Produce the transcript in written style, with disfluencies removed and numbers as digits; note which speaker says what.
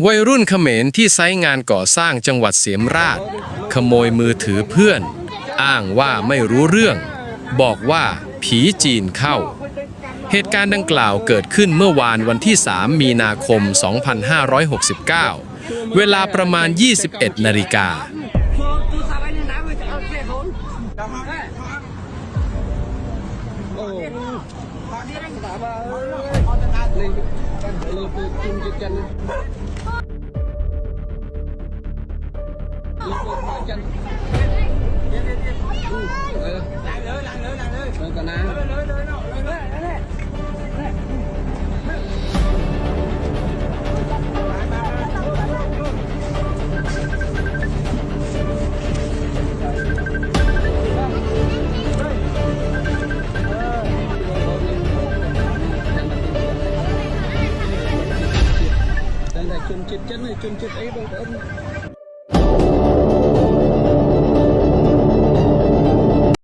Speaker 1: วัยรุ่นเขมรที่ไซต์งานก่อสร้างจังหวัดเสียมราชขโมยมือถือเพื่อนอ้างว่าไม่รู้เรื่องบอกว่าผีจีนเข้าเหตุการณ์ดังกล่าวเกิดขึ้นเมื่อวานวันที่ 3 มีนาคม 2569 เวลาประมาณ 21 นาฬิกา
Speaker 2: chun chít ấy bông